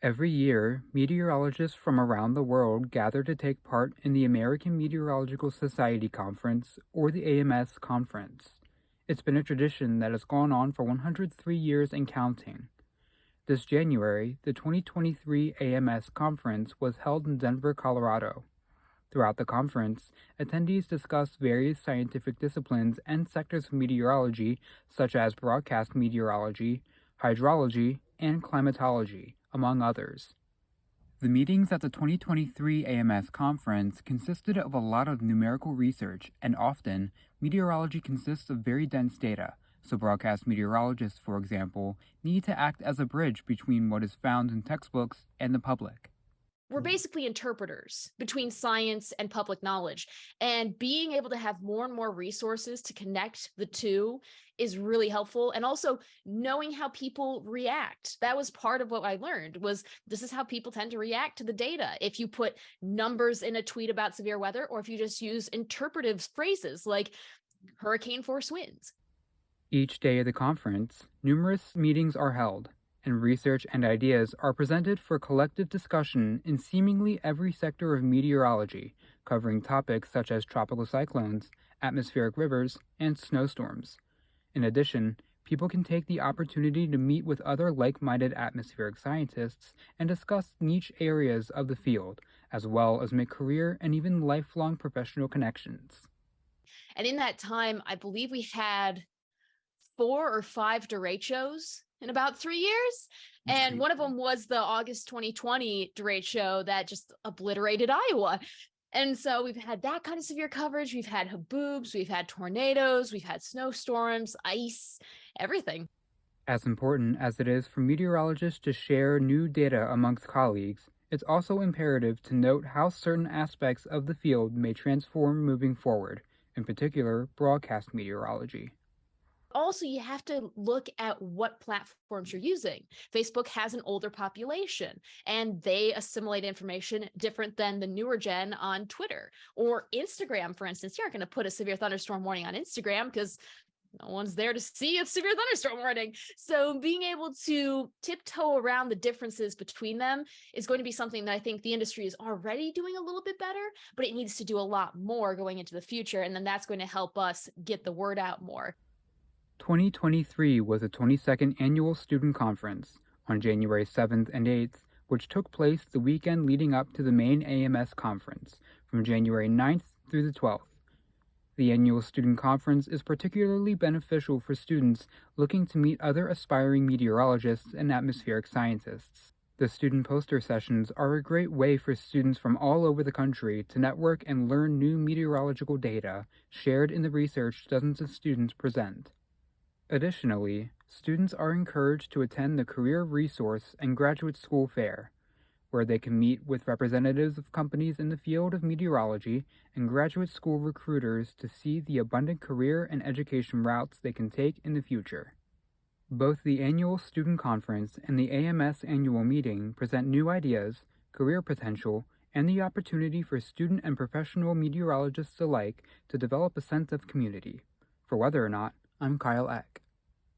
Every year, meteorologists from around the world gather to take part in the American Meteorological Society Conference, or the AMS Conference. It's been a tradition that has gone on for 103 years and counting. This January, the 2023 AMS Conference was held in Denver, Colorado. Throughout the conference, attendees discussed various scientific disciplines and sectors of meteorology, such as broadcast meteorology, hydrology, and climatology, among others. The meetings at the 2023 AMS conference consisted of a lot of numerical research, and often, meteorology consists of very dense data, so broadcast meteorologists, for example, need to act as a bridge between what is found in textbooks and the public. We're basically interpreters between science and public knowledge. And being able to have more and more resources to connect the two is really helpful. And also knowing how people react. That was part of what I learned was this is how people tend to react to the data. If you put numbers in a tweet about severe weather, or if you just use interpretive phrases like hurricane force winds. Each day of the conference, numerous meetings are held, and research and ideas are presented for collective discussion in seemingly every sector of meteorology, covering topics such as tropical cyclones, atmospheric rivers, and snowstorms. In addition, people can take the opportunity to meet with other like-minded atmospheric scientists and discuss niche areas of the field, as well as make career and even lifelong professional connections. And in that time, I believe we had 4 or 5 derechos in about 3 years. And one of them was the August 2020 derecho that just obliterated Iowa. And so we've had that kind of severe coverage. We've had haboobs, we've had tornadoes, we've had snowstorms, ice, everything. As important as it is for meteorologists to share new data amongst colleagues, it's also imperative to note how certain aspects of the field may transform moving forward, in particular broadcast meteorology. Also, you have to look at what platforms you're using. Facebook has an older population and they assimilate information different than the newer gen on Twitter or Instagram, for instance. You aren't going to put a severe thunderstorm warning on Instagram because no one's there to see a severe thunderstorm warning. So being able to tiptoe around the differences between them is going to be something that I think the industry is already doing a little bit better, but it needs to do a lot more going into the future. And then that's going to help us get the word out more. 2023 was the 22nd Annual Student Conference on January 7th and 8th, which took place the weekend leading up to the main AMS Conference from January 9th through the 12th. The Annual Student Conference is particularly beneficial for students looking to meet other aspiring meteorologists and atmospheric scientists. The student poster sessions are a great way for students from all over the country to network and learn new meteorological data shared in the research dozens of students present. Additionally, students are encouraged to attend the Career Resource and Graduate School Fair, where they can meet with representatives of companies in the field of meteorology and graduate school recruiters to see the abundant career and education routes they can take in the future. Both the Annual Student Conference and the AMS Annual Meeting present new ideas, career potential, and the opportunity for student and professional meteorologists alike to develop a sense of community. For Whether or Not, I'm Kyle Eck.